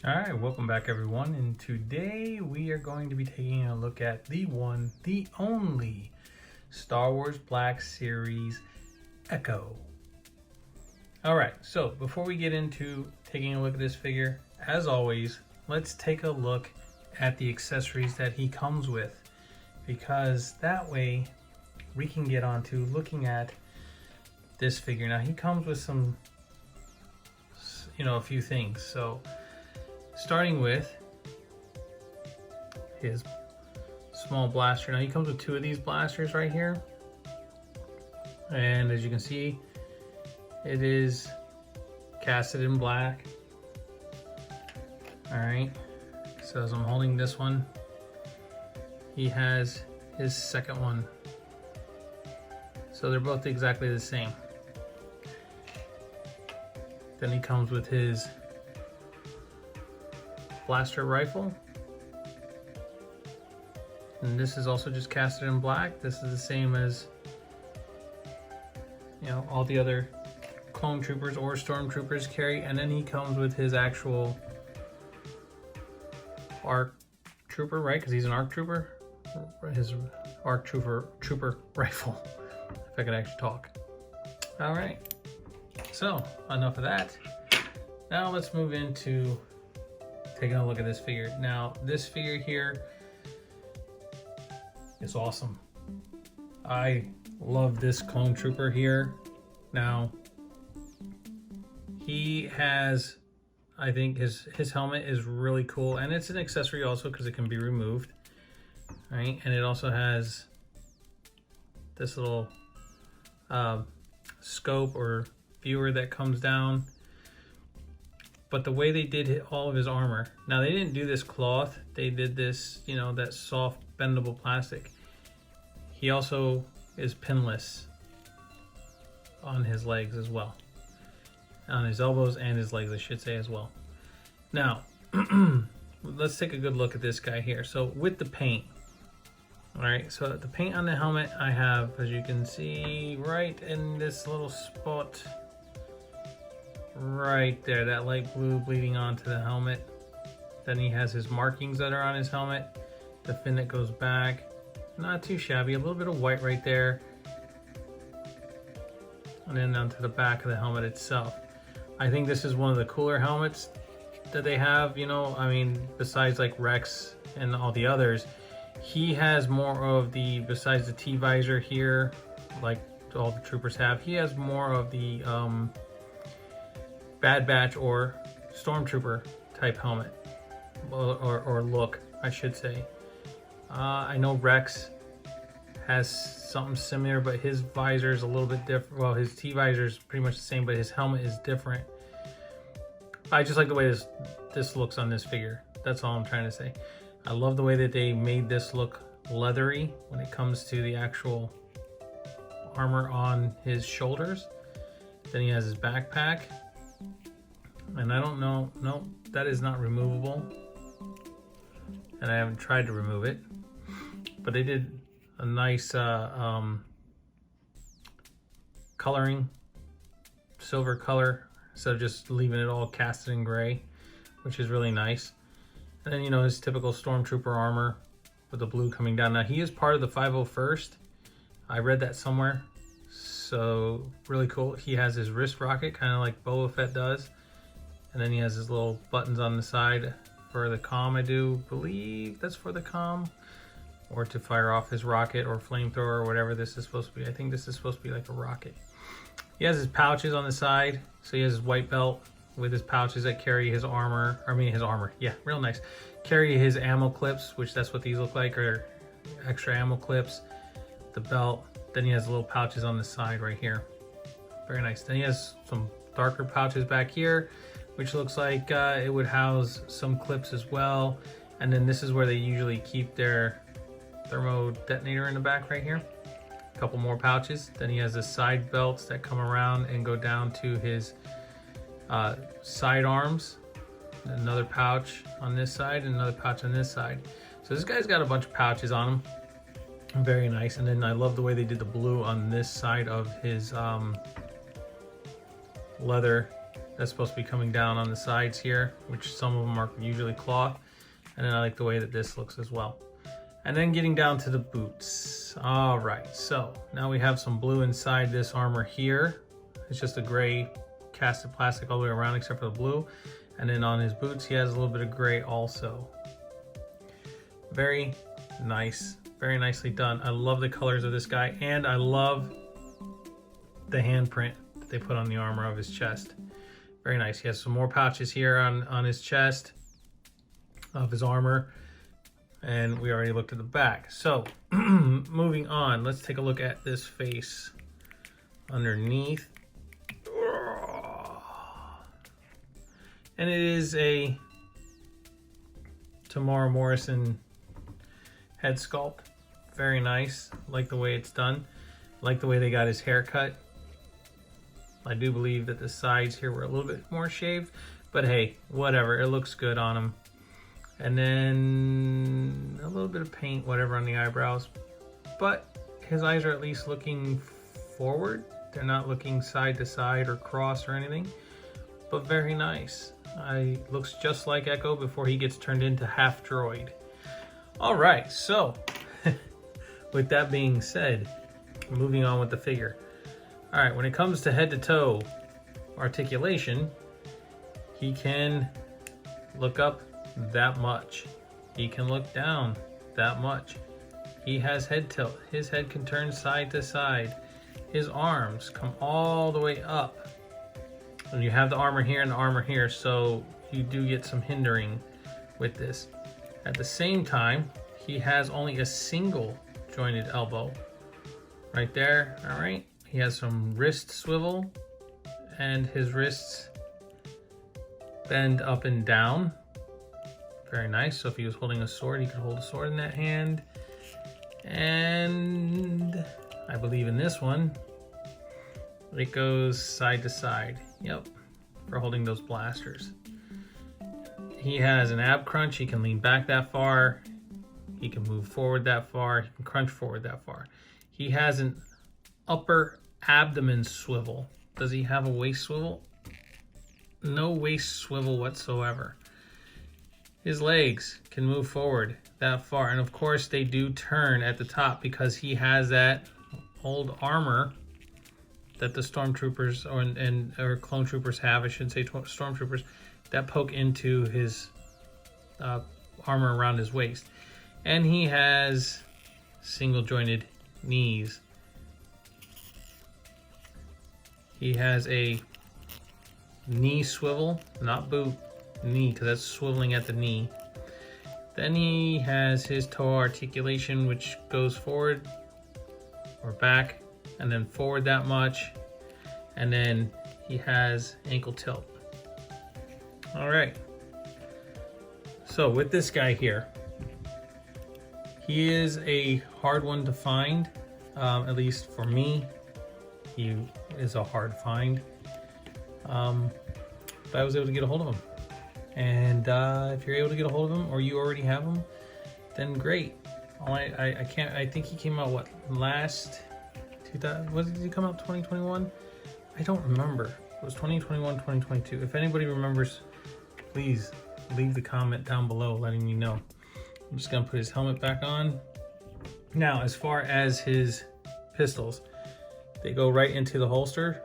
Alright, welcome back everyone, and today we are going to be taking a look at the one, the only Star Wars Black Series Echo. Alright, so before we get into taking a look at this figure, as always, let's take a look at the accessories that he comes with, because that way we can get on to looking at this figure. Now he comes with some, a few things. So starting with his small blaster. Now he comes with two of these blasters right here, and as you can see, it is casted in black. All right, so as I'm holding this one, he has his second one, so they're both exactly the same. Then he comes with his blaster rifle, and this is also just casted in black. This is the same as all the other clone troopers or stormtroopers carry. And then he comes with his actual ARC trooper, right? Because he's an ARC trooper. His ARC trooper rifle, if I could actually talk. All right, so enough of that. Now let's move into taking a look at this figure. Now, this figure here is awesome. I love this clone trooper here. Now, he has, I think his helmet is really cool, and it's an accessory also because it can be removed, right? And it also has this little scope or viewer that comes down. But the way they did all of his armor, now they didn't do this cloth, they did this, that soft bendable plastic. He also is pinless on his legs as well, on his elbows and his legs, I should say, as well. Now, let's take a good look at this guy here. So with the paint, all right, so the paint on the helmet, I have, as you can see, right in this little spot right there, that light blue bleeding onto the helmet. Then he has his markings that are on his helmet, the fin that goes back, not too shabby, a little bit of white right there, and then onto the back of the helmet itself. I think this is one of the cooler helmets that they have, I mean, besides like Rex and all the others. He has more of the, besides the T-visor here, like all the troopers have, he has more of the Bad Batch or Stormtrooper type helmet, or look, I should say. I know Rex has something similar, but his visor is a little bit different. Well, his T-visor is pretty much the same, but his helmet is different. I just like the way this looks on this figure. That's all I'm trying to say. I love the way that they made this look leathery when it comes to the actual armor on his shoulders. Then he has his backpack. And I don't know, no, that is not removable. And I haven't tried to remove it. But they did a nice coloring, silver color, instead of just leaving it all casted in gray, which is really nice. And then, his typical Stormtrooper armor with the blue coming down. Now, he is part of the 501st. I read that somewhere. So, really cool. He has his wrist rocket, kind of like Boba Fett does. And then he has his little buttons on the side for the comm. I do believe that's for the comm, or to fire off his rocket or flamethrower or whatever this is supposed to be. I think this is supposed to be like a rocket. He has his pouches on the side. So he has his white belt with his pouches that carry his armor. His armor. Yeah, real nice. Carry his ammo clips, which that's what these look like, or extra ammo clips. The belt. Then he has little pouches on the side right here. Very nice. Then he has some darker pouches back here, which looks like it would house some clips as well. And then this is where they usually keep their thermo detonator in the back right here. A couple more pouches. Then he has the side belts that come around and go down to his side arms. Another pouch on this side and another pouch on this side. So this guy's got a bunch of pouches on him. Very nice. And then I love the way they did the blue on this side of his leather that's supposed to be coming down on the sides here, which some of them are usually cloth. And then I like the way that this looks as well. And then getting down to the boots. All right, so now we have some blue inside this armor here. It's just a gray casted plastic all the way around except for the blue. And then on his boots, he has a little bit of gray also. Very nice, very nicely done. I love the colors of this guy, and I love the handprint that they put on the armor of his chest. Very nice. He has some more pouches here on his chest of his armor. And we already looked at the back. So moving on, let's take a look at this face underneath. And it is a Tamara Morrison head sculpt. Very nice. Like the way it's done. Like the way they got his hair cut. I do believe that the sides here were a little bit more shaved, but hey, whatever. It looks good on him. And then a little bit of paint, whatever, on the eyebrows. But his eyes are at least looking forward. They're not looking side to side or cross or anything. But very nice. Looks just like Echo before he gets turned into half droid. All right, so with that being said, moving on with the figure. All right, when it comes to head to toe articulation, he can look up that much. He can look down that much. He has head tilt. His head can turn side to side. His arms come all the way up. And you have the armor here and the armor here, so you do get some hindering with this. At the same time, he has only a single jointed elbow. Right there, all right? He has some wrist swivel, and his wrists bend up and down. Very nice. So if he was holding a sword, he could hold a sword in that hand. And I believe in this one, it goes side to side. Yep, for holding those blasters. He has an ab crunch. He can lean back that far. He can move forward that far. He can crunch forward that far. He has an upper abdomen swivel. Does he have a waist swivel? No waist swivel whatsoever. His legs can move forward that far. And of course they do turn at the top because he has that old armor that the stormtroopers or clone troopers have, I should say stormtroopers, that poke into his armor around his waist. And he has single jointed knees. He has a knee swivel, not boot, knee, because that's swiveling at the knee. Then he has his toe articulation, which goes forward or back and then forward that much. And then he has ankle tilt. All right. So with this guy here, he is a hard one to find, at least for me. He is a hard find. But I was able to get a hold of him. And if you're able to get a hold of him, or you already have him, then great. I think he came out last 2000? Did he come out 2021? I don't remember. It was 2021, 2022. If anybody remembers, please leave the comment down below letting me know. I'm just gonna put his helmet back on. Now, as far as his pistols, they go right into the holster.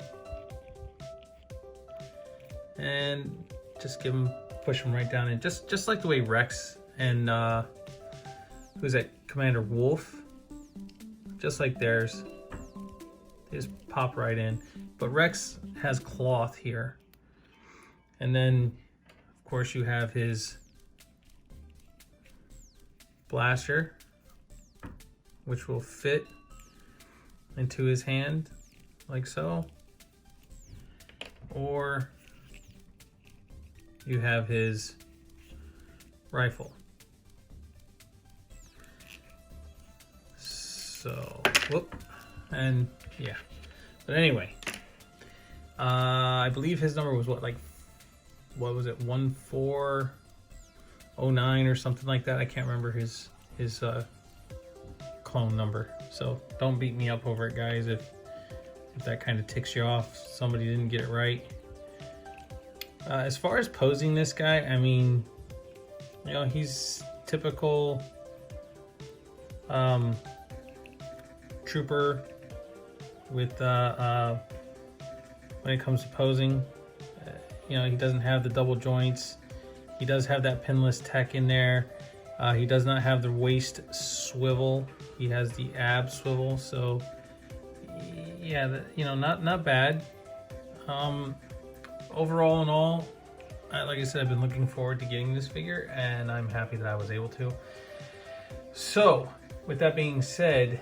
And just push them right down in. Just like the way Rex and who's that, Commander Wolf, just like theirs. They just pop right in. But Rex has cloth here. And then, of course, you have his blaster, which will fit into his hand like so. Or you have his rifle. So, whoop, and yeah. But anyway, I believe his number was what was it, 1409 or something like that. I can't remember his clone number. So don't beat me up over it, guys, if that kind of ticks you off. Somebody didn't get it right. As far as posing this guy, I mean, you know, he's typical trooper with when it comes to posing. You know, he doesn't have the double joints. He does have that pinless tech in there. He does not have the waist swivel. He has the ab swivel. So yeah, you know, not bad. Overall in all, like I said, I've been looking forward to getting this figure, and I'm happy that I was able to. So with that being said,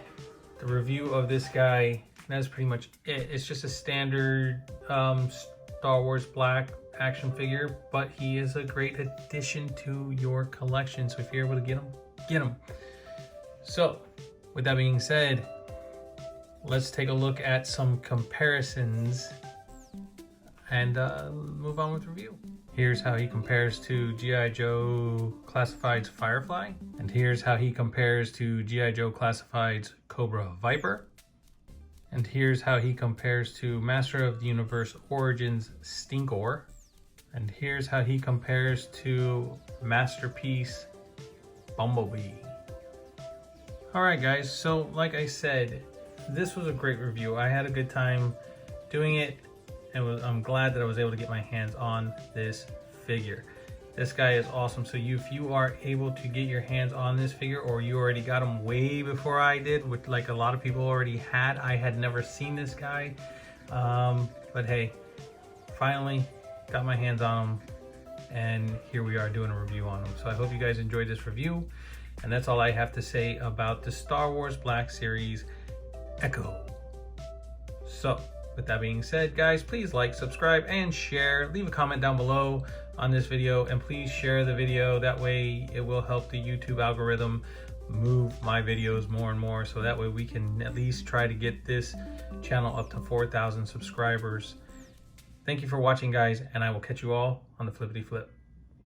the review of this guy, that's pretty much it. It's just a standard Star Wars Black action figure, but he is a great addition to your collection. So if you're able to get him, get him. So with that being said, let's take a look at some comparisons and move on with the review. Here's how he compares to G.I. Joe Classified's Firefly, and here's how he compares to G.I. Joe Classified's Cobra Viper, and here's how he compares to Master of the Universe Origins Stinkor, and here's how he compares to Masterpiece Bumblebee. Alright guys, so like I said, this was a great review. I had a good time doing it, and I'm glad that I was able to get my hands on this figure. This guy is awesome. So if you are able to get your hands on this figure, or you already got him way before I did, which like a lot of people already had, I had never seen this guy. But hey, finally got my hands on him, and here we are doing a review on him. So I hope you guys enjoyed this review, and that's all I have to say about the Star Wars Black Series Echo. So with that being said, guys, please like, subscribe, and share. Leave a comment down below on this video, and please share the video. That way it will help the YouTube algorithm move my videos more and more, so that way we can at least try to get this channel up to 4,000 subscribers. Thank you for watching, guys, and I will catch you all on the flippity flip.